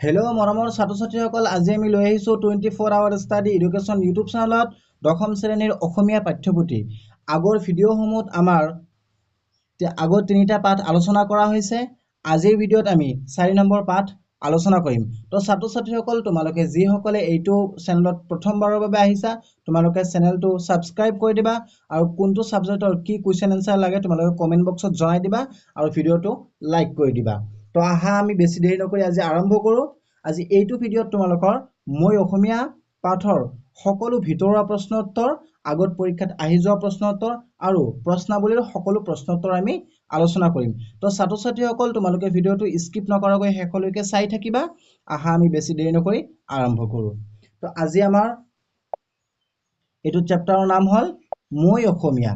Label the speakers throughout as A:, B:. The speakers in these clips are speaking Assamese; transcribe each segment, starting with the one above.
A: হেল্ল' মৰমৰ ছাত্ৰ ছাত্ৰীসকল, আজি আমি লৈ আহিছোঁ 24 আৱাৰ ষ্টাডি এডুকেশ্যন ইউটিউব চেনেলত দশম শ্ৰেণীৰ অসমীয়া পাঠ্যপুথি। আগৰ ভিডিঅ'সমূহত আমাৰ আগৰ তিনিটা পাঠ আলোচনা কৰা হৈছে। আজিৰ ভিডিঅ'ত আমি 4 নম্বৰ পাঠ আলোচনা কৰিম। তো ছাত্ৰ ছাত্ৰীসকল, তোমালোকে যিসকলে এইটো চেনেলত প্ৰথমবাৰৰ বাবে আহিছা, তোমালোকে চেনেলটো ছাবস্ক্ৰাইব কৰি দিবা আৰু কোনটো ছাবজেক্টৰ কি কুৱেশ্যন এনচাৰ লাগে তোমালোকে কমেণ্ট বক্সত জনাই দিবা আৰু ভিডিঅ'টো লাইক কৰি দিবা। তো আহা আমি বেছি দেৰি নকৰি আজি আৰম্ভ কৰোঁ। আজি এইটো ভিডিঅ'ত তোমালোকৰ মই অসমীয়া পাঠৰ সকলো ভিতৰুৱা প্ৰশ্ন উত্তৰ, আগত পৰীক্ষাত আহি যোৱা প্ৰশ্ন উত্তৰ আৰু প্ৰশ্নাৱলীৰ সকলো প্ৰশ্ন উত্তৰ আমি আলোচনা কৰিম। তো ছাত্ৰ ছাত্ৰীসকল, তোমালোকে ভিডিঅ'টো স্কিপ নকৰাকৈ শেষলৈকে চাই থাকিবা। আহা আমি বেছি দেৰি নকৰি আৰম্ভ কৰোঁ। তো আজি আমাৰ এইটো চেপ্টাৰৰ নাম হ'ল মই অসমীয়া।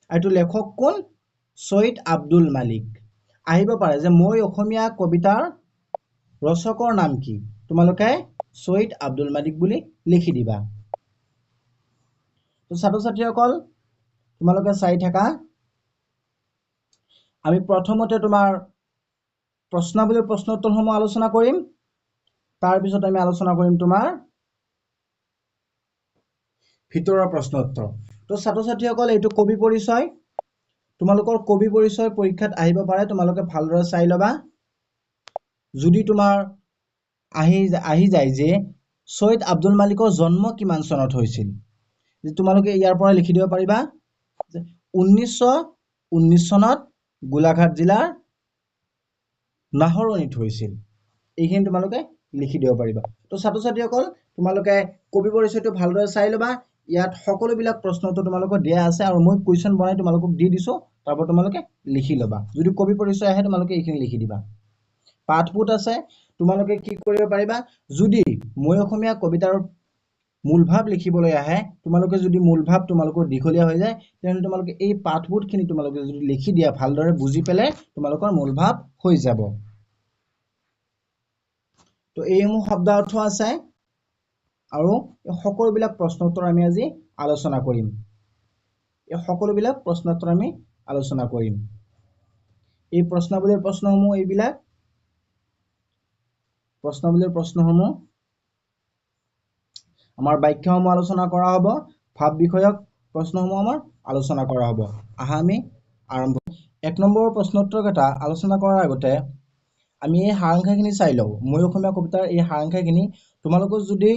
A: এইটো লেখক কোন? চৈয়দ আব্দুল মালিক। আহিব পাৰে যে মই অসমীয়া কবিতাৰ ৰচকৰ নাম কি? তোমালোকে চৈয়দ আব্দুল মালিক বুলি লিখি দিবা। তো ছাত্ৰ ছাত্ৰীসকল, তোমালোকে চাই থাকা। আমি প্ৰথমতে তোমাৰ প্ৰশ্নাৱলীৰ প্ৰশ্ন উত্তৰসমূহ আলোচনা কৰিম। তাৰপিছত আমি আলোচনা কৰিম তোমাৰ ভিতৰুৱা প্ৰশ্ন উত্তৰ। তো ছাত্ৰ ছাত্ৰীসকল, এইটো কবি পৰিচয়। তোমালোকৰ কবি পৰিচয় পৰীক্ষাত আহিব পাৰে, তোমালোকে ভালদৰে চাই ল'বা। যদি তোমাৰ আহি যায় যে চৈয়দ আব্দুল মালিকৰ জন্ম কিমান চনত হৈছিল, তোমালোকে ইয়াৰ পৰা লিখি দিব পাৰিবা যে 1919 চনত গোলাঘাট জিলাৰ নাহৰণিত হৈছিল। এইখিনি তোমালোকে লিখি দিব পাৰিবা। তো ছাত্ৰ ছাত্ৰীসকল, তোমালোকে কবি পৰিচয়টো ভালদৰে চাই ল'বা। ইয়াত সকলোবিলাক প্ৰশ্ন উত্তৰ তোমালোকক দিয়া আছে আৰু মই কুৱেশ্যন বনাই তোমালোকক দি দিছোঁ, তাৰপৰা তোমালোকে লিখি ল'বা। যদি কবি পৰিচয় আহে তোমালোকে এইখিনি লিখি দিবা। পাঠপুথ আছে, তোমালোকে কি কৰিব পাৰিবা, যদি মই অসমীয়া কবিতাৰ মূল ভাৱ লিখিবলৈ আহে, তোমালোকে যদি মূল ভাৱ তোমালোকৰ দীঘলীয়া হৈ যায়, তেনেহ'লে তোমালোকে এই পাঠপুথখিনি তোমালোকে যদি লিখি দিয়া, ভালদৰে বুজি পেলাই তোমালোকৰ মূল ভাৱ হৈ যাব। তো এইসমূহ শব্দ অৰ্থ আছে আৰু এই সকলোবিলাক প্ৰশ্ন উত্তৰ আমি আজি আলোচনা কৰিম। এই সকলোবিলাক প্ৰশ্ন উত্তৰ আমি আলোচনা কৰিম। এই প্ৰশ্নাৱলীৰ প্ৰশ্নসমূহ এইবিলাক প্ৰশ্নাৱলীৰ প্ৰশ্নসমূহ আমাৰ বাক্যসমূহ আলোচনা কৰা হ'ব, ভাৱ বিষয়ক প্ৰশ্নসমূহ আমাৰ আলোচনা কৰা হ'ব। আহা আমি আৰম্ভ। 1 নম্বৰৰ প্ৰশ্ন উত্তৰ কেইটা আলোচনা কৰাৰ আগতে আমি এই সাৰাংশখিনি চাই লওঁ। মই অসমীয়া কবিতাৰ এই সাৰাংশখিনি তোমালোকৰ যদি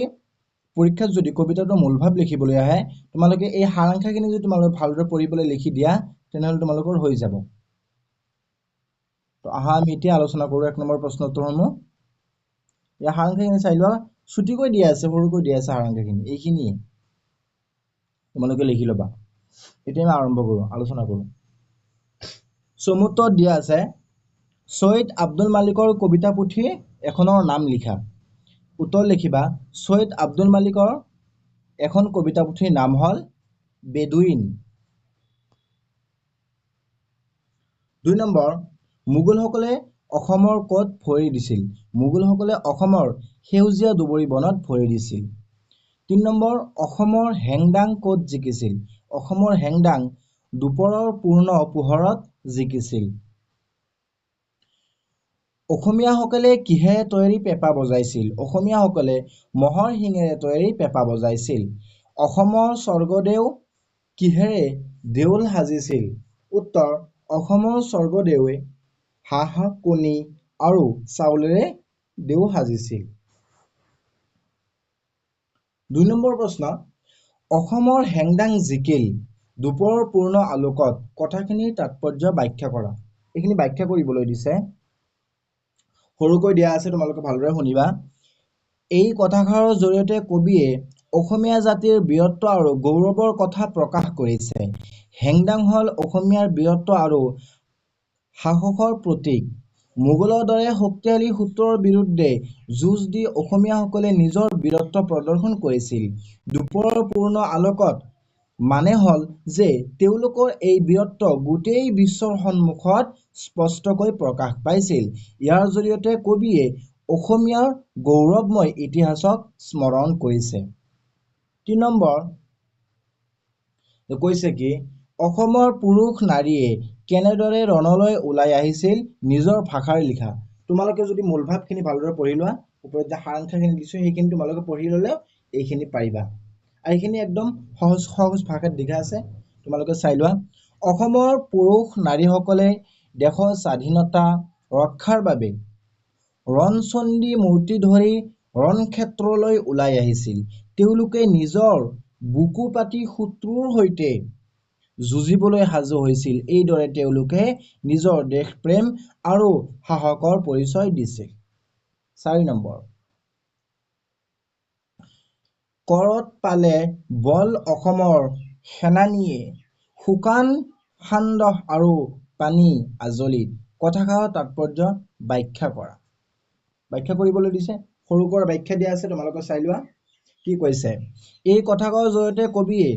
A: পৰীক্ষাত যদি কবিতাটোৰ মূল ভাৱ লিখিবলৈ আহে, তোমালোকে এই সাৰাংশখিনি যদি তোমালোকে ভালদৰে পঢ়িবলৈ লিখি দিয়া, তেনেহ'লে তোমালোকৰ হৈ যাব। তো আহা আমি এতিয়া আলোচনা কৰোঁ 1 নম্বৰ প্ৰশ্ন উত্তৰসমূহ। এই সাৰাংশখিনি চাই লোৱা, ছুটিকৈ দিয়া আছে, সৰুকৈ দিয়া আছে সাৰাংশখিনি, এইখিনিয়ে তোমালোকে লিখি ল'বা। এতিয়া আমি আৰম্ভ কৰোঁ, আলোচনা কৰোঁ। চমুত্ৰত দিয়া আছে চৈয়দ আব্দুল মালিকৰ কবিতা পুথি এখনৰ নাম লিখা। উত্তৰ লিখিবা, চৈয়দ আব্দুল মালিকৰ এখন কবিতা পুথিৰ নাম হ'ল বেদুইন। 2 নম্বৰ, মোগলসকলে অসমৰ ক'ত ভৰি দিছিল? মোগলসকলে অসমৰ সেউজীয়া দুবৰি বনত ভৰি দিছিল। 3 নম্বৰ, অসমৰ হেংদাং ক'ত জিকিছিল? অসমৰ হেংদাং দুপৰৰ পূৰ্ণ পোহৰত জিকিছিল। অসমীয়াসকলে কিহেৰে তৈয়াৰী পেঁপা বজাইছিল? অসমীয়াসকলে মহৰ শিঙেৰে তৈয়াৰী পেঁপা বজাইছিল। অসমৰ স্বৰ্গদেউ কিহেৰে দেউল সাজিছিল? উত্তৰ, অসমৰ স্বৰ্গদেৱে হাঁহ, কণী আৰু চাউলেৰে দেউল সাজিছিল। 2 নম্বৰ প্ৰশ্ন, অসমৰ হেংদাং জিকিল দুপৰৰ পূৰ্ণ আলোকত, কথাখিনিৰ তাৎপৰ্য ব্যাখ্যা কৰা। এইখিনি ব্যাখ্যা কৰিবলৈ দিছে, সৰুকৈ দিয়া আছে, তোমালোকে ভালদৰে শুনিবা। এই কথাষাৰৰ জৰিয়তে কবিয়ে অসমীয়া জাতিৰ বীৰত্ব আৰু গৌৰৱৰ কথা প্ৰকাশ কৰিছে। হেংদাং হ'ল অসমীয়াৰ বীৰত্ব আৰু সাহসৰ প্ৰতীক। মোগলৰ দৰে শক্তিশালী শত্ৰুৰ বিৰুদ্ধে যুঁজ দি অসমীয়াসকলে নিজৰ বীৰত্ব প্ৰদৰ্শন কৰিছিল। দুপৰৰ পূৰ্ণ আলোকত মানে হ'ল যে তেওঁলোকৰ এই বীৰত্ব গোটেই বিশ্বৰ সন্মুখত স্পষ্টকৈ প্ৰকাশ পাইছিল। ইয়াৰ জৰিয়তে কবিয়ে অসমীয়াৰ গৌৰৱময় ইতিহাসক স্মৰণ কৰিছে। 3 নম্বৰ কৈছে কি, অসমৰ পুৰুষ নাৰীয়ে কেনেদৰে ৰণলৈ ওলাই আহিছিল? নিজৰ ভাষাৰে লিখা। তোমালোকে যদি মূলভাৱখিনি ভালদৰে পঢ়ি লোৱা, ওপৰত যে সাৰাংশখিনি দিছোঁ সেইখিনি তোমালোকে পঢ়ি ল'লেও এইখিনি পাৰিবা। আৰু এইখিনি একদম সহজ সহজ ভাষাত লিখা আছে, তোমালোকে চাই লোৱা। অসমৰ পুৰুষ নাৰীসকলে দেশৰ স্বাধীনতা ৰক্ষাৰ বাবে ৰণচণ্ডী মূৰ্তি ধৰি ৰণক্ষেত্ৰলৈ ওলাই আহিছিল। তেওঁলোকে নিজৰ বুকু পাতি শত্ৰুৰ সৈতে যুঁজিবলৈ সাজু হৈছিল। এইদৰে তেওঁলোকে নিজৰ দেশপ্ৰেম আৰু সাহসৰ পৰিচয় দিছিল। 4 নম্বৰ, কৰত পালে বল অসমৰ সেনানীয়ে শুকান সান্দহ আৰু পানী আজলিত। কথাষাৰৰ তাৎপৰ্য ব্যাখ্যা কৰা। ব্যাখ্যা কৰিবলৈ দিছে, সৰুকৈ ব্যাখ্যা দিয়া আছে, তোমালোকে চাই লোৱা। কি কৈছে? এই কথাষাৰৰ জৰিয়তে কবিয়ে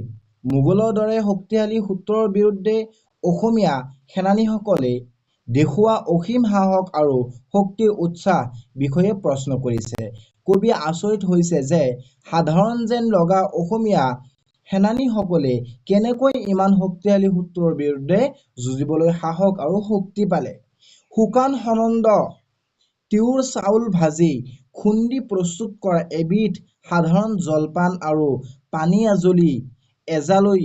A: মোগলৰ দৰে শক্তিশালী শত্ৰুৰ বিৰুদ্ধে অসমীয়া সেনানীসকলে দেখুওৱা অসীম সাহস আৰু শক্তিৰ উৎসাহ বিষয়ে প্ৰশ্ন কৰিছে। কবিয়ে আচৰিত হৈছে যে সাধাৰণ যেন লগা অসমীয়া সেনানীসকলে কেনেকৈ ইমান শক্তিশালী শত্ৰুৰ বিৰুদ্ধে যুঁজিবলৈ সাহস আৰু শক্তি পালে। শুকান সমন্দ তিউৰ চাউল ভাজি খুন্দি প্ৰস্তুত কৰা এবিধ সাধাৰণ জলপান আৰু পানী আজলি এজালৈ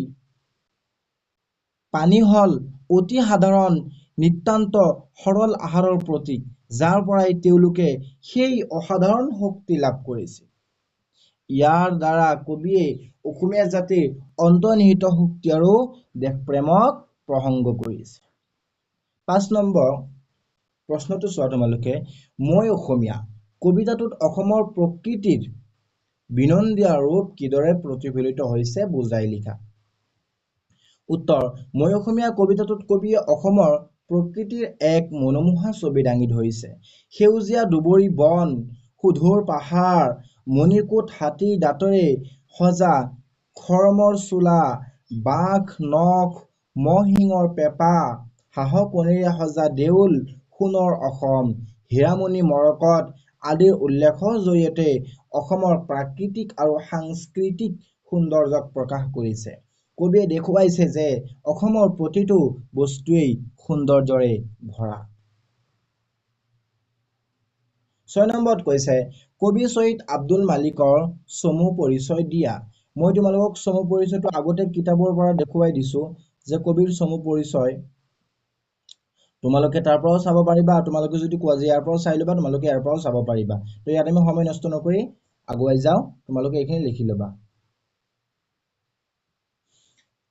A: পানী হল অতি সাধাৰণ নিতান্ত সৰল আহাৰৰ প্ৰতীক, যাৰ পৰাই তেওঁলোকে সেই অসাধাৰণ শক্তি লাভ কৰিছিল। ইয়াৰ দ্বাৰা কবিয়ে অসমীয়া জাতিৰ অন্তৰ্নিহিত শক্তি আৰু দেশপ্ৰেমক প্ৰসংগ কৰিছে। 5 নম্বৰ প্ৰশ্নটো চোৱা তোমালোকে। মই অসমীয়া কবিতাটোত অসমৰ প্ৰকৃতিৰ বিনন্দীয়া ৰূপ কিদৰে প্ৰতিফলিত হৈছে বুজাই লিখা। উত্তৰ, মই অসমীয়া কবিতাটোত কবিয়ে অসমৰ প্ৰকৃতিৰ এক মনোমোহা ছবি দাঙি ধৰিছে। সেউজীয়া দুবৰি বন, সুদূৰ পাহাৰ, মণিকোট হাতীৰ দাঁতেৰে সজা খৰমৰ চোলা, বাঘ নখ, মহ শিঙৰ পেঁপা, হাঁহৰ কণীৰে সজা দেউল, সোণৰ অসম, হীৰামণি মৰকত আদিৰ উল্লেখৰ জৰিয়তে অসমৰ প্ৰাকৃতিক আৰু সাংস্কৃতিক সৌন্দৰ্যক প্ৰকাশ কৰিছে। কবিয়ে দেখুৱাইছে যে অসমৰ প্ৰতিটো বস্তুৱেই সৌন্দৰ্যৰে ভৰা। 6 নম্বৰত কৈছে কবি শ্বহীদ আব্দুল মালিকৰ চমু পৰিচয় দিয়া। মই তোমালোকক চমু পৰিচয়টো আগতে কিতাপৰ পৰা দেখুৱাই দিছো যে কবিৰ চমু পৰিচয় তোমালোকে তাৰ পৰাও চাব পাৰিবা। তোমালোকে যদি কোৱা যে ইয়াৰ পৰাও চাই ল'বা, তোমালোকে ইয়াৰ পৰাও চাব পাৰিবা। তো ইয়াত আমি সময় নষ্ট নকৰি আগুৱাই যাওঁ, তোমালোকে এইখিনি লিখি ল'বা।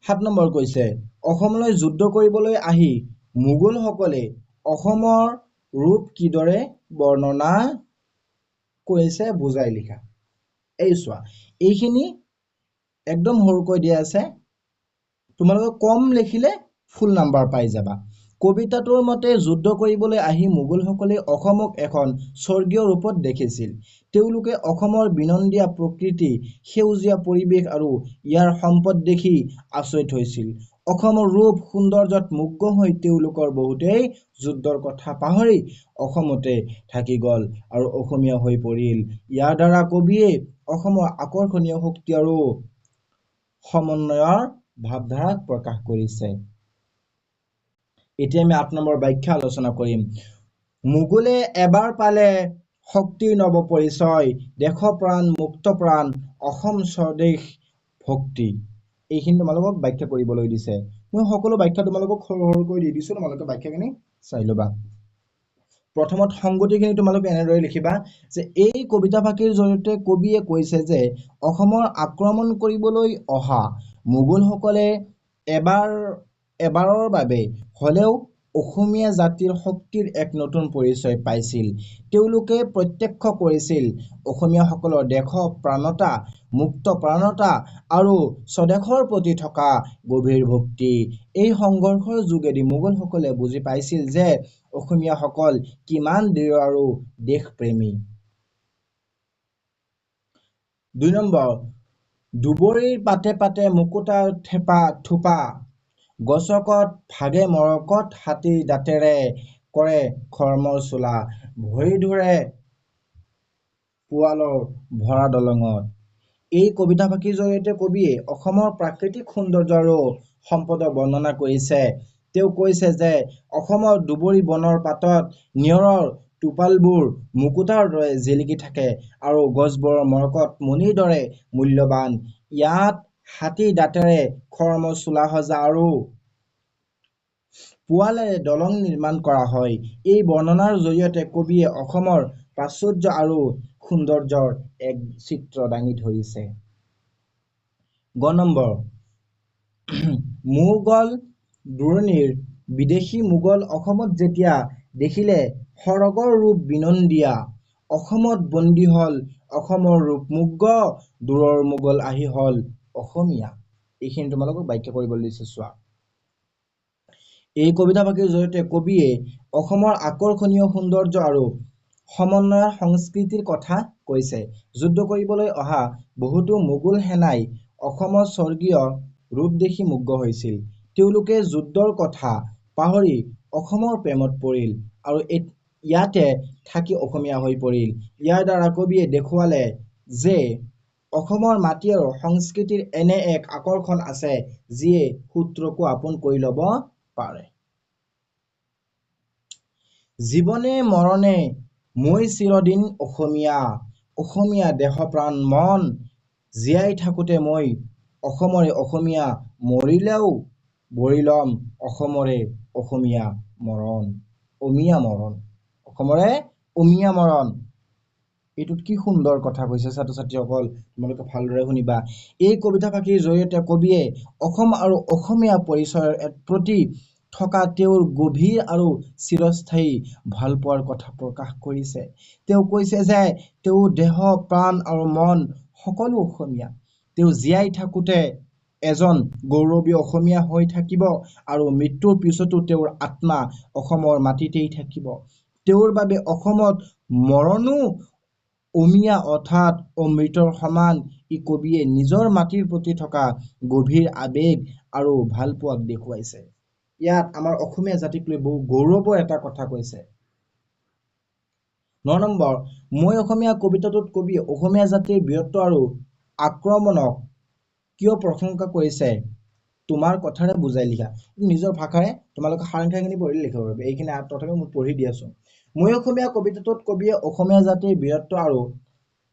A: 7 নম্বৰ কৈছে অসমলৈ যুদ্ধ কৰিবলৈ আহি মোগলসকলে অসমৰ ৰূপ কিদৰে বৰ্ণনা কৰিছে বুজাই লিখা। এই চোৱা, এইখিনি একদম সৰুকৈ দিয়া আছে, তোমালোকে কম লিখিলে ফুল নাম্বাৰ পাই যাবা। কবিতাটোৰ মতে যুদ্ধ কৰিবলৈ আহি মোগলসকলে অসমক এখন স্বৰ্গীয় ৰূপত দেখিছিল। তেওঁলোকে অসমৰ বিনন্দীয়া প্ৰকৃতি, সেউজীয়া পৰিৱেশ আৰু ইয়াৰ সম্পদ দেখি আচৰিত হৈছিল। অসমৰ ৰূপ সৌন্দৰ্যত মুগ্ধ হৈ তেওঁলোকৰ বহুতেই যুদ্ধৰ কথা পাহৰি অসমতে থাকি গল আৰু অসমীয়া হৈ পৰিল। ইয়াৰ দ্বাৰা কবিয়ে অসমৰ আকৰ্ষণীয় শক্তি আৰু সমন্বয়ৰ ভাৱধাৰাক প্ৰকাশ কৰিছে। এতিয়া আমি 8 নম্বৰ ব্যাখ্যা আলোচনা কৰিম। মোগলে এবাৰ পালে শক্তিৰ নৱ পৰিচয়, দেশ প্ৰাণ মুক্ত প্ৰাণ অসম স্বদেশ ভক্তি। এইখিনি তোমালোকক ব্যাখ্যা কৰিবলৈ দিছে। মই সকলো ব্যাখ্যা তোমালোকক সৰু সৰুকৈ দি দিছো, তোমালোকে ব্যাখ্যাখিনি চাই ল'বা। প্ৰথমত সংগতিখিনি তোমালোকে এনেদৰে লিখিবা যে এই কবিতা ফাঁকিৰ জৰিয়তে কবিয়ে কৈছে যে অসমৰ আক্ৰমণ কৰিবলৈ অহা মোগলসকলে এবাৰৰ বাবে হলেও অসমীয়া জাতিৰ শক্তিৰ এক নতুন পৰিচয় পাইছিল। তেওঁলোকে প্ৰত্যক্ষ কৰিছিল অসমীয়াসকলৰ দেশ প্ৰাণতা, মুক্ত প্ৰাণতা আৰু স্বদেশৰ প্ৰতি থকা গভীৰ ভক্তি। এই সংঘৰ্ষৰ যোগেদি মোগলসকলে বুজি পাইছিল যে অসমীয়াসকল কিমান দৃঢ় আৰু দেশপ্ৰেমী। 2 নম্বৰ, দুবৰিৰ পাতে পাতে মুকুতা থোপা, গছকত ভাগে মৰকত হাতীৰ দাঁতেৰে কৰে খৰমৰ চোলা, ভৰি ধৰে পোৱালৰ ভৰা দলঙত। এই কবিতা ফাঁকিৰ জৰিয়তে কবিয়ে অসমৰ প্ৰাকৃতিক সৌন্দৰ্য আৰু সম্পদক বৰ্ণনা কৰিছে। তেওঁ কৈছে যে অসমৰ দুবৰি বনৰ পাতত নিয়ৰৰ টোপালবোৰ মুকুতাৰ দৰে জিলিকি থাকে আৰু গছবোৰৰ মৰকত মণিৰ দৰে মূল্যৱান। ইয়াত হাতী দাঁতেৰে খৰ্ম চোলা সজা আৰু পোৱালেৰে দলং নিৰ্মাণ কৰা হয়। এই বৰ্ণনাৰ জৰিয়তে কবিয়ে অসমৰ প্ৰাচুৰ্য আৰু সৌন্দৰ্যৰ এক চিত্ৰ দাঙি ধৰিছে। গ নম্বৰ, মোগল দুৰণিৰ বিদেশী মোগল অসমত যেতিয়া দেখিলে সৰগৰ ৰূপ বিনন্দীয়া, অসমত বন্দী হল অসমৰ ৰূপ মুগ্ধ, দূৰৰ মোগল আহি হল অসমীয়া। এইখিনি তোমালোকক ব্যাখ্যা কৰিবলৈ দিছে চোৱা। এই কবিতাফাঁকিৰ জৰিয়তে কবিয়ে অসমৰ আকৰ্ষণীয় সৌন্দৰ্য আৰু সমন্বয়ৰ সংস্কৃতিৰ কথা কৈছে। যুদ্ধ কৰিবলৈ অহা বহুতো মোগল সেনাই অসমত স্বৰ্গীয় ৰূপ দেখি মুগ্ধ হৈছিল। তেওঁলোকে যুদ্ধৰ কথা পাহৰি অসমৰ প্ৰেমত পৰিল আৰু ইয়াতে থাকি অসমীয়া হৈ পৰিল। ইয়াৰ দ্বাৰা কবিয়ে দেখুৱালে যে অসমৰ মাটি আৰু সংস্কৃতিৰ এনে এক আকৰ্ষণ আছে যিয়ে শত্ৰুকো আপোন কৰি ল'ব পাৰে। জীৱনে মৰণে মই চিৰদিন অসমীয়া, অসমীয়া দেহ প্ৰাণ মন, জীয়াই থাকোঁতে মই অসমৰে অসমীয়া, মৰিলেও বৰি ল'ম অসমৰে অসমীয়া মৰণ। অমিয়া মৰণ, অসমৰে অমিয়া মৰণ। এইটোত কি সুন্দৰ কথা কৈছে ছাত্ৰ ছাত্ৰীসকল, তোমালোকে ভালদৰে শুনিবা। এই কবিতাফাঁকিৰ জৰিয়তে কবিয়ে অসম আৰু অসমীয়া পৰিচয়ৰ প্ৰতি থকা তেওঁৰ গভীৰ আৰু চিৰস্থায়ী ভালপোৱাৰ কথা প্ৰকাশ কৰিছে। তেওঁ কৈছে যে তেওঁ দেহ প্ৰাণ আৰু মন সকলো অসমীয়া। তেওঁ জীয়াই থাকোঁতে এজন গৌৰৱী অসমীয়া হৈ থাকিব আৰু মৃত্যুৰ পিছতো তেওঁৰ আত্মা অসমৰ মাটিতেই থাকিব। তেওঁৰ বাবে অসমত মৰণো অমিয়া অৰ্থাৎ অমৃতৰ সমান। ই কবিয়ে নিজৰ মাটিৰ প্ৰতি থকা গভীৰ আবেগ আৰু ভালপোৱাক দেখুৱাইছে। ইয়াত আমাৰ অসমীয়া জাতিক লৈ বহু গৌৰৱৰ এটা কথা কৈছে। ৯ নম্বৰ, মই অসমীয়া কবিতাটোত কবিয়ে অসমীয়া জাতিৰ বীৰত্ব আৰু আক্ৰমণক কিয় প্ৰশংসা কৰিছে তোমাৰ কথাৰে বুজাই লিখা। নিজৰ ভাষাৰে তোমালোকে সাৰাংশখিনি পঢ়িলে লিখিব পাৰিবা। এইখিনি তথাপিও মই পঢ়ি দি আছো। মই অসমীয়া কবিতাটোত কবিয়ে অসমীয়া জাতিৰ বীৰত্ব আৰু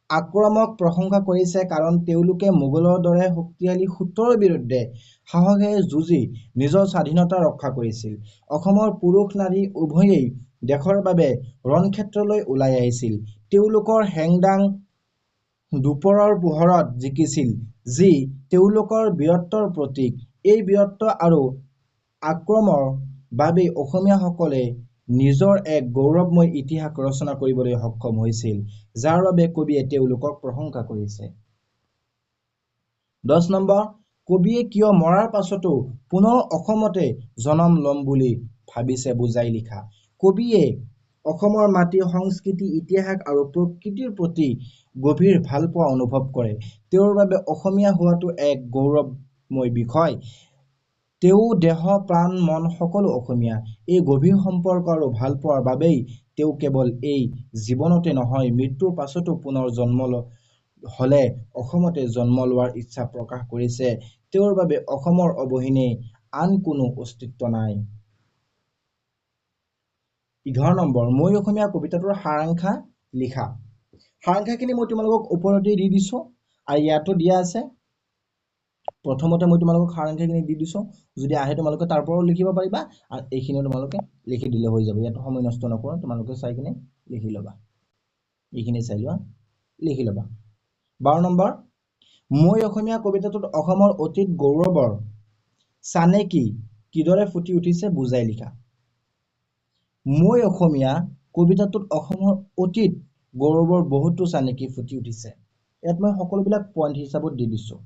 A: আক্ৰমণক প্ৰশংসা কৰিছে কাৰণ তেওঁলোকে মোগলৰ দৰে শক্তিশালী শত্ৰুৰ বিৰুদ্ধে সাহসেৰে যুঁজি নিজৰ স্বাধীনতা ৰক্ষা কৰিছিল। অসমৰ পুৰুষ নাৰী উভয়েই দেশৰ বাবে ৰণক্ষেত্ৰলৈ ওলাই আহিছিল। তেওঁলোকৰ হেংদাং দুপৰৰ পোহৰত জিকিছিল, যি তেওঁলোকৰ বীৰত্বৰ প্ৰতীক। এই বীৰত্ব আৰু আক্ৰমণৰ বাবেই অসমীয়াসকলে নিজৰ এক গৌৰৱময় ইতিহাস ৰচনা কৰিবলৈ সক্ষম হৈছিল, যাৰ বাবে কবিয়ে তেওঁলোকক প্ৰশংসা কৰিছে। ১০ নম্বৰ, কবিয়ে কিয় মৰাৰ পাছতো পুনৰ অসমতে জনম ল'ম বুলি ভাবিছে বুজাই লিখা। কবিয়ে অসমৰ মাটি, সংস্কৃতি, ইতিহাস আৰু প্ৰকৃতিৰ প্ৰতি গভীৰ ভালপোৱা অনুভৱ কৰে। তেওঁৰ বাবে অসমীয়া হোৱাটো এক গৌৰৱময় বিষয়। তেওঁ দেহ প্ৰাণ মন সকলো অসমীয়া। এই গভীৰ সম্পৰ্ক আৰু ভালপোৱাৰ বাবেই তেওঁ কেৱল এই জীৱনতে নহয় মৃত্যুৰ পাছতো পুনৰ জন্ম হলে অসমতে জন্ম লোৱাৰ ইচ্ছা প্ৰকাশ কৰিছে। তেওঁৰ বাবে অসমৰ অবিহনে আন কোনো অস্তিত্ব নাই। ১১ নম্বৰ, মই অসমীয়া কবিতাটোৰ সাৰাংশ লিখা। সাৰাংশখিনি মই তোমালোকক ওপৰতে দি দিছো আৰু ইয়াতো দিয়া আছে। প্ৰথমতে মই তোমালোকক সাৰাংশখিনি দি দিছো, যদি আহে তোমালোকে তাৰ পৰাও লিখিব পাৰিবা আৰু এইখিনিও তোমালোকে লিখি দিলে হৈ যাব। ইয়াতো সময় নষ্ট নকৰো, তোমালোকে চাই কিনে লিখি ল'বা। এইখিনি চাই লোৱা, লিখি ল'বা। ১২ নম্বৰ, মই অসমীয়া কবিতাটোত অসমৰ অতীত গৌৰৱৰ চানেকি কিদৰে ফুটি উঠিছে বুজাই লিখা। মই অসমীয়া কবিতাটোত অসমৰ অতীত গৌৰৱৰ বহুতো চানেকি ফুটি উঠিছে। ইয়াত মই সকলোবিলাক পইণ্ট হিচাপত দি দিছো।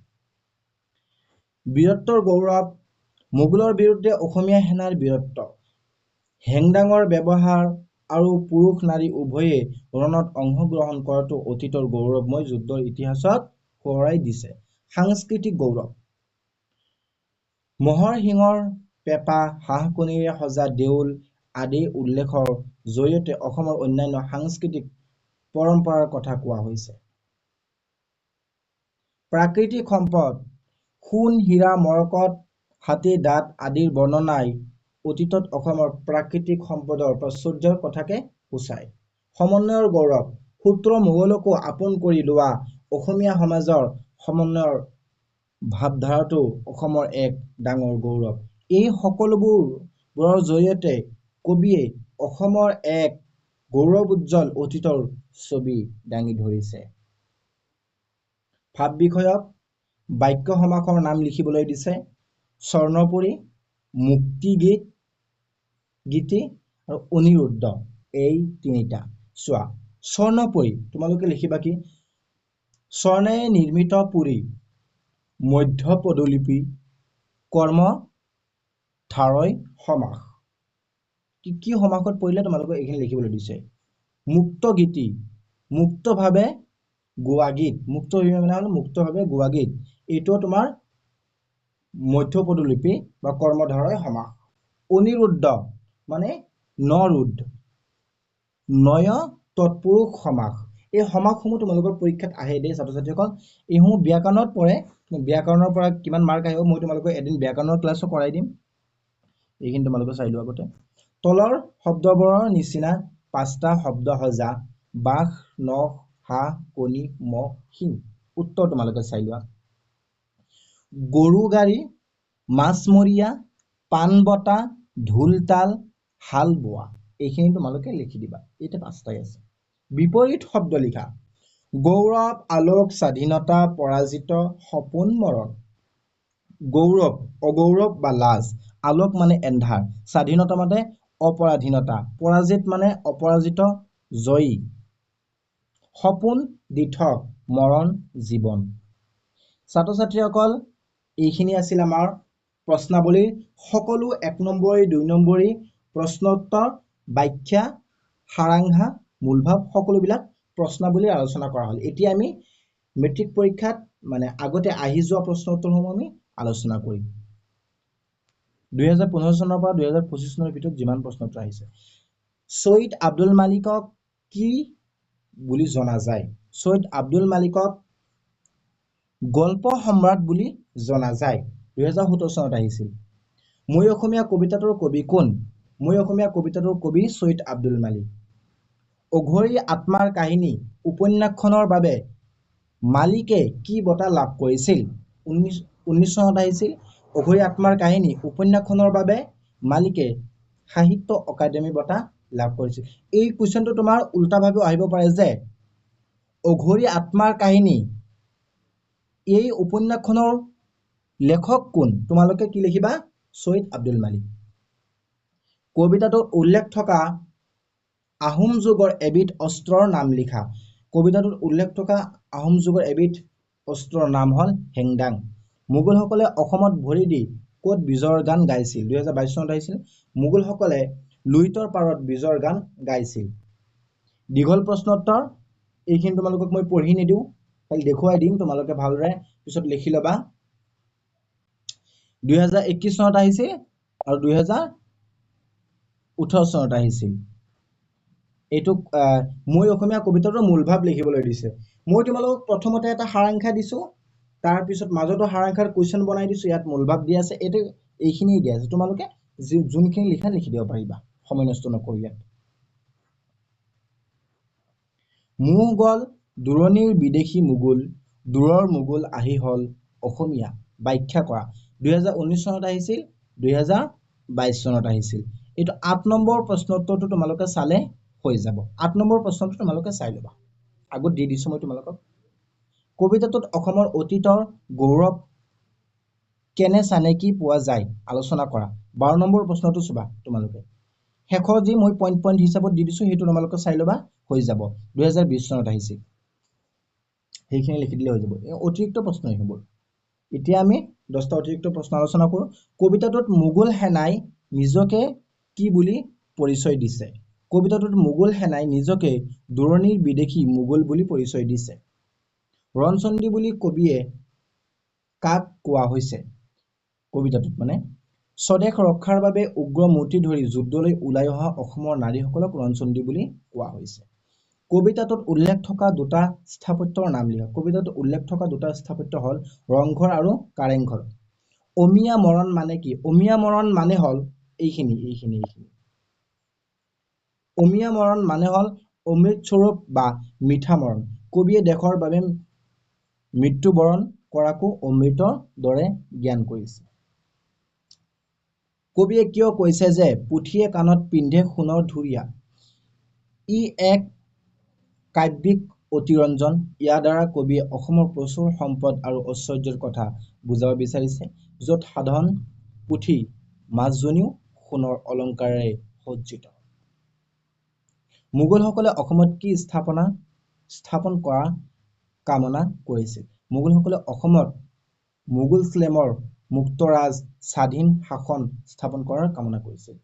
A: বীৰত্বৰ গৌৰৱ, মোগলৰ বিৰুদ্ধে অসমীয়া সেনাৰ বীৰত্ব, হেংদাঙৰ ব্যৱহাৰ আৰু পুৰুষ নাৰী উভয়ে ৰণত অংশগ্ৰহণ কৰাটো অতীতৰ গৌৰৱময় যুদ্ধৰ ইতিহাসত সোঁৱৰাই দিছে। সাংস্কৃতিক গৌৰৱ, মহৰ শিঙৰ পেঁপা, হাঁহ-কণীৰে সজা দেউল আদি উল্লেখৰ জৰিয়তে অসমৰ অন্যান্য সাংস্কৃতিক পৰম্পৰাৰ কথা কোৱা হৈছে। প্ৰাকৃতিক সম্পদ, সোণ, হীৰা, মৰকত, হাতীৰ দাঁত আদিৰ বৰ্ণনাই অতীতত অসমৰ প্ৰাকৃতিক সম্পদৰ প্ৰাচুৰ্যৰ কথাকে সূচায়। সমন্বয়ৰ গৌৰৱ, সূত্ৰ মোগলকো আপোন কৰি লোৱা, অসমীয়া সমাজৰ সমন্বয়ৰ ভাৱধাৰাটো অসমৰ এক ডাঙৰ গৌৰৱ। এই সকলোবোৰৰ জৰিয়তে কবিয়ে অসমৰ এক গৌৰৱোজ্জ্বল অতীতৰ ছবি দাঙি ধৰিছে। ভাৱ বিষয়ক বাক্য সমাসৰ নাম লিখিবলৈ দিছে স্বৰ্ণপুৰী, মুক্তিগীতি আৰু অনিৰুদ্ধ, এই তিনিটা। চোৱা, স্বৰ্ণপুৰী তোমালোকে লিখিবা কি? স্বৰ্ণেৰে নিৰ্মিত পুৰী, মধ্য পদলিপি, কৰ্ম ধাৰয় সমাস। কি সমাসত পৰিলে তোমালোকে এইখিনি লিখিবলৈ দিছে। মুক্ত গীতি, মুক্তভাৱে গোৱা গীত, মুক্তভাৱে গোৱা গীত, এইটো তোমাৰ মধ্য পদলিপি বা কৰ্মধাৰয় সমাস। অনিৰুদ্ধ মানে নৰুদ্ধ, নয় তৎপুৰুষ সমাস। এই সমাসসমূহ তোমালোকৰ পৰীক্ষাত আহে দেই ছাত্ৰ ছাত্ৰীসকল। এইসমূহ ব্যাকৰণত পৰে। ব্যাকৰণৰ পৰা কিমান মাৰ্ক আহিব মই তোমালোকক এদিন ব্যাকৰণৰ ক্লাছো কৰাই দিম। এইখিনি তোমালোকে চাই লোৱা আগতে। তলৰ শব্দবোৰৰ নিচিনা 5টা শব্দ সজা, বাঘ, নখ, হাঁহ, কণী, মহ, শিং। উত্তৰ তোমালোকে চাই লোৱা। গৰু গাড়ী, মাছমৰীয়া, পাণ বটা, ঢোলতাল, হাল বোৱা, এইখিনি তোমালোকে লিখি দিবা। এইটা 5টাই আছে। বিপৰীত শব্দ লিখা। গৌৰৱ, আলোক, স্বাধীনতা, পৰাজিত, সপোন, মৰণ। গৌৰৱ অগৌৰৱ বা লাজ, আলোক মানে এন্ধাৰ, স্বাধীনতা মানে অপৰাধীনতা, পৰাজিত মানে অপৰাজিত জয়ী, সপোন দিঠক, মৰণ জীৱন। ছাত্ৰ ছাত্ৰীসকল, এইখিনি আছিল আমাৰ প্ৰশ্নাৱলীৰ সকলো 1 নম্বৰী 2 নম্বৰী প্ৰশ্নোত্তৰ, ব্যাখ্যা, সাৰাংশা, মূলভাৱ সকলোবিলাক প্ৰশ্নাৱলীৰ আলোচনা কৰা হ'ল। এতিয়া আমি মেট্ৰিক পৰীক্ষাত মানে আগতে আহি যোৱা প্ৰশ্ন উত্তৰসমূহ আমি আলোচনা কৰিম। 2015 চনৰ পৰা 2025 চনৰ ভিতৰত যিমান প্ৰশ্ন উত্তৰ আহিছে। ছৈয়দ আব্দুল মালিকক কি বুলি জনা যায়? ছৈয়দ আব্দুল মালিকক গল্প সম্ৰাট বুলি জনা যায়। 2017 চনত আহিছিল। মই অসমীয়া কবিতাটোৰ কবি কোন? মই অসমীয়া কবিতাটোৰ কবি ছৈয়দ আব্দুল মালিক। অঘৰী আত্মাৰ কাহিনী উপন্যাসখনৰ বাবে মালিকে কি বঁটা লাভ কৰিছিল? 19 চনত আহিছিল। অঘৰী আত্মাৰ কাহিনী উপন্যাসখনৰ বাবে মালিকে সাহিত্য অকাডেমি বঁটা লাভ কৰিছিল। এই কুৱেশ্যনটো তোমাৰ উল্টাভাৱে আহিব পাৰে যে অঘৰী আত্মাৰ কাহিনী এই উপন্যাসখনৰ লেখক কোন? তোমালোকে কি লিখিবা? ছৈয়দ আব্দুল মালিক। কবিতাটোত উল্লেখ থকা আহোম যুগৰ এবিধ অস্ত্ৰৰ নাম লিখা। কবিতাটোত উল্লেখ থকা আহোম যুগৰ এবিধ অস্ত্ৰৰ নাম হ'ল হেংদাং। মোগলসকলে অসমত ভৰি দি ক'ত বিজয়ৰ গান গাইছিল? 2022 চনত আহিছিল। মোগলসকলে লুইতৰ পাৰত বিজয়ৰ গান গাইছিল। দীঘল প্ৰশ্নোত্তৰ, এইখিনি তোমালোকক মই পঢ়ি নিদিওঁ, খালি দেখুৱাই দিম, তোমালোকে ভালদৰে পিছত লিখি ল'বা। 2021 চনত আহিছিল আৰু 2018 চনত আহিছিল। এইটো মই অসমীয়া কবিতাটোৰ মূলভাৱ লিখিবলৈ দিছে। মই তোমালোকক প্ৰথমতে এটা সাৰাংশা দিছো, তাৰ পিছত মাজতো সাৰাংশাৰ কুৱেশ্যন বনাই দিছো, ইয়াত মূলভাৱ দিয়া আছে, এইখিনি দিয়া আছে। তোমালোকে যোনখিনি লিখা লিখি দিব পাৰিবা, সময় নষ্ট নকৰি। ইয়াত মোগল দূৰণিৰ বিদেশী মোগল, দূৰৰ মোগল আহি হল অসমীয়া, ব্যাখ্যা কৰা। 2019 চনত আহিছিল, 2022 চনত আহিছিল। এইটো 8 নম্বৰ প্ৰশ্নোত্তৰটো তোমালোকে চালে হৈ যাব। 8 নম্বৰ প্ৰশ্নটো তোমালোকে চাই ল'বা, আগত দি দিছো মই তোমালোকক। কবিতাটোত অসমৰ অতীতৰ গৌৰৱ কেনে চানেকি পোৱা যায় আলোচনা কৰা। 12 নম্বৰ প্ৰশ্নটো চাবা তোমালোকে। শেষৰ যি মই পইণ্ট হিচাপত দি দিছো সেইটো তোমালোকে চাই ল'বা, হৈ যাব। 2020 চনত আহিছিল, সেইখিনি লিখি দিলে হৈ যাব। অতিৰিক্ত প্ৰশ্ন এইবোৰ। এতিয়া আমি 10টা অতিৰিক্ত প্ৰশ্ন আলোচনা কৰোঁ। কবিতাটোত মোগল সেনাই নিজকে কি বুলি পৰিচয় দিছে? কবিতাটোত মোগল সেনাই নিজকে দূৰণিৰ বিদেশী মোগল বুলি পৰিচয় দিছে। ৰণচণ্ডী বুলি কবিয়ে কাক কোৱা হৈছে? কবিতাটোত মানে স্বদেশ ৰক্ষাৰ বাবে উগ্ৰ মূৰ্তি ধৰি যুদ্ধলৈ ওলাই অহা অসমৰ নাৰীসকলক ৰণচণ্ডী বুলি কোৱা হৈছে। কবিতাটোত উল্লেখ থকা দুটা স্থাপত্যৰ নাম লিখা। কবিতাটোত উল্লেখ থকা দুটা স্থাপত্য হ'ল ৰংঘৰ আৰু কাৰেংঘৰ। অমিয়া মৰণ মানে কি? অমিয়া মৰণ মানে হ'ল এইখিনি। অমিয়া মৰণ মানে হ'ল অমৃতস্বৰূপ বা মিঠা মৰণ। কবিয়ে দেশৰ বাবে মৃত্যুবৰণ কৰাকো অমৃতৰ দৰে জ্ঞান কৰিছে। কবিয়ে কিয় কৈছে যে পুথিয়ে কাণত পিন্ধে সোণৰ ধুৰীয়া? ই এক কাব্যিক অতিৰঞ্জন। ইয়াৰ দ্বাৰা কবিয়ে অসমৰ প্ৰচুৰ সম্পদ আৰু ঐশ্বৰ্যৰ কথা বুজাব বিচাৰিছে, য'ত সাধাৰণ পুথি মাজজনীও সোণৰ অলংকাৰেৰে সজ্জিত। মোগলসকলে অসমত কি স্থাপন কৰাৰ কামনা কৰিছিল? মোগলসকলে অসমত মুগলছলেমৰ মুক্তৰাজ স্বাধীন শাসন স্থাপন কৰাৰ কামনা কৰিছিল।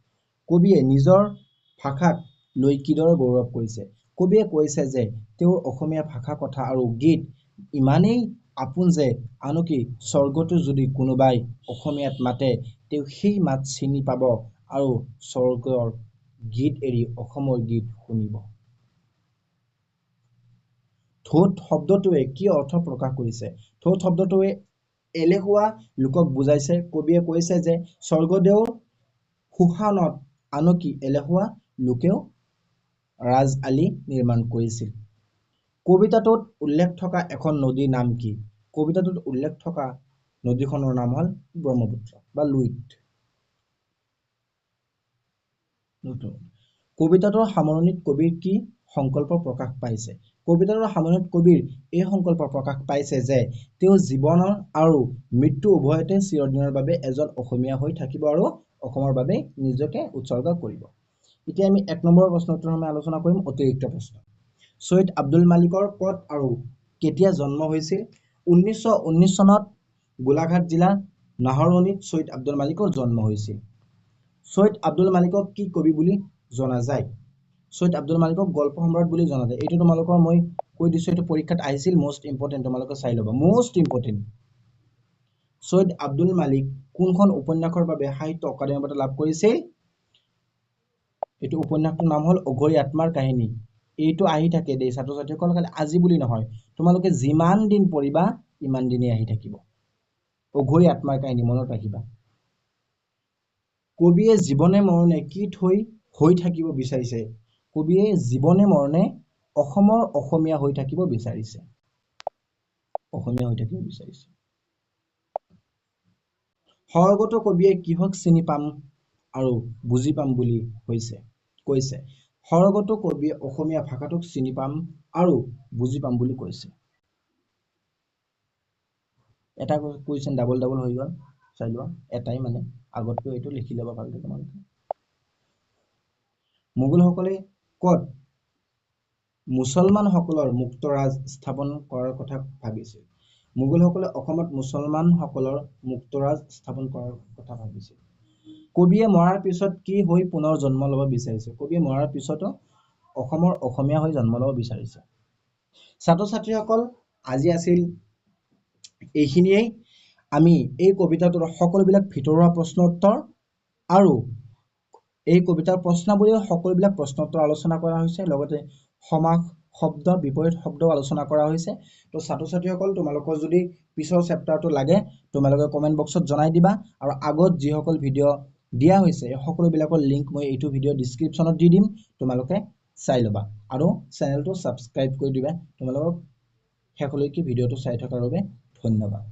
A: কবিয়ে নিজৰ ভাষাক লৈ কিদৰে গৌৰৱ কৰিছে? কবিয়ে কৈছে যে তেওঁৰ অসমীয়া ভাষা কথা আৰু গীত ইমানেই আপোন যে আনকি স্বৰ্গতো যদি কোনোবাই অসমীয়াত মাতে তেওঁ সেই মাত চিনি পাব আৰু স্বৰ্গৰ গীত এৰি অসমৰ গীত শুনিব। ঠোঁট শব্দটোৱে কি অৰ্থ প্ৰকাশ কৰিছে? ঠোঁট শব্দটোৱে এলেহুৱা লোকক বুজাইছে। কবিয়ে কৈছে যে স্বৰ্গদেউৰ সুশাসনত আনকি এলেহুৱা লোকেও ৰাজআলি নিৰ্মাণ কৰিছিল। কবিতাটোত উল্লেখ থকা এখন নদীৰ নাম কি? কবিতাটোত উল্লেখ থকা নদীখনৰ নাম হ'ল ব্ৰহ্মপুত্ৰ বা লুইত। কবিতাটোৰ সামৰণিত কবিৰ কি সংকল্প প্ৰকাশ পাইছে? কবিতাটোৰ সামৰণিত কবিৰ এই সংকল্প প্ৰকাশ পাইছে যে তেওঁ জীৱনৰ আৰু মৃত্যু উভয়তে চিৰদিনৰ বাবে এজন অসমীয়া হৈ থাকিব আৰু অসমৰ বাবে নিজকে উৎসৰ্গ কৰিব। এতিয়া আমি 1 নম্বৰৰ প্ৰশ্নৰ উত্তৰ আমি আলোচনা কৰিম অতিৰিক্ত প্ৰশ্ন। ছৈয়দ আব্দুল মালিকৰ ক'ত আৰু কেতিয়া জন্ম হৈছিল? 1919 চনত গোলাঘাট জিলাৰ নাহৰনিত ছৈয়দ আব্দুল মালিকৰ জন্ম হৈছিল। ছৈয়দ আব্দুল মালিকক কি কবি বুলি জনা যায়? ছৈয়দ আব্দুল মালিকক গল্প সম্ৰাট বুলি জনা যায়। এইটো তোমালোকৰ মই কৈ দিছো, এইটো পৰীক্ষাত আহিছিল, মোষ্ট ইম্পৰ্টেণ্ট, তোমালোকে চাই ল'বা, মোষ্ট ইম্পৰ্টেণ্ট। ছৈয়দ আব্দুল মালিক কোনখন উপন্যাসৰ বাবে সাহিত্য অকাডেমি বঁটা লাভ কৰিছিল? এইটো উপন্যাসটোৰ নাম হ'ল অঘৰী আত্মাৰ কাহিনী। এইটো আহি থাকে দেই ছাত্ৰ ছাত্ৰীসকল, খালি আজি বুলি নহয়, তোমালোকে যিমান দিন পঢ়িবা ইমান দিনেই আহি থাকিব। অঘৰী আত্মাৰ কাহিনী মনত ৰাখিবা। কবিয়ে জীৱনে মৰণে কি হৈ থাকিব বিচাৰিছে? কবিয়ে জীৱনে মৰণে অসমৰ অসমীয়া হৈ থাকিব বিচাৰিছে। অসমীয়া হৈ থাকিব বিচাৰিছে। সৰগত কবিয়ে কিহক চিনি পাম আৰু বুজি পাম বুলি কৈছে? সৰগত কবিয়ে অসমীয়া ভাষাটোক চিনি পাম আৰু বুজি পাম বুলি কৈছে। এটা কুৱেশ্যন ডাবল হৈ গ'ল, চাই লোৱা, এটাই মানে আগতকৈ এইটো লিখি ল'বা ভালকৈ তোমালোকে। মোগলসকলে ক'ত মুছলমানসকলৰ মুক্তৰাজ স্থাপন কৰাৰ কথা ভাবিছিল? মোগলসকলে অসমত মুছলমানসকলৰ মুক্তৰাজ স্থাপন কৰাৰ কথা ভাবিছিল। কবিয়ে মৰাৰ পিছত কি হৈ পুনৰ জন্ম ল'ব বিচাৰিছে? কবিয়ে মৰাৰ পিছতো অসমৰ অসমীয়া হৈ জন্ম ল'ব বিচাৰিছে। ছাত্ৰ ছাত্ৰীসকল, আজি আছিল এইখিনিয়েই। আমি এই কবিতাটোৰ সকলোবিলাক ভিতৰুৱা প্ৰশ্ন উত্তৰ আৰু এই কবিতাৰ প্ৰশ্নাৱলীৰ সকলোবিলাক প্ৰশ্ন উত্তৰ আলোচনা কৰা হৈছে, লগতে সমাস, শব্দ, বিপৰীত শব্দও আলোচনা কৰা হৈছে। তো ছাত্ৰ ছাত্ৰীসকল, তোমালোকৰ যদি পিছৰ চেপ্টাৰটো লাগে তোমালোকে কমেণ্ট বক্সত জনাই দিবা, আৰু আগত যিসকল ভিডিঅ' দিয়া হৈছে সকলোবিলাকৰ লিংক মই এইটো ভিডিঅ' ডিছক্ৰিপশ্যনত দি দিম, তোমালোকে চাই ল'বা আৰু চেনেলটো ছাবস্ক্ৰাইব কৰি দিবা। তোমালোকক শেষলৈকে ভিডিঅ'টো চাই থকাৰ বাবে ধন্যবাদ।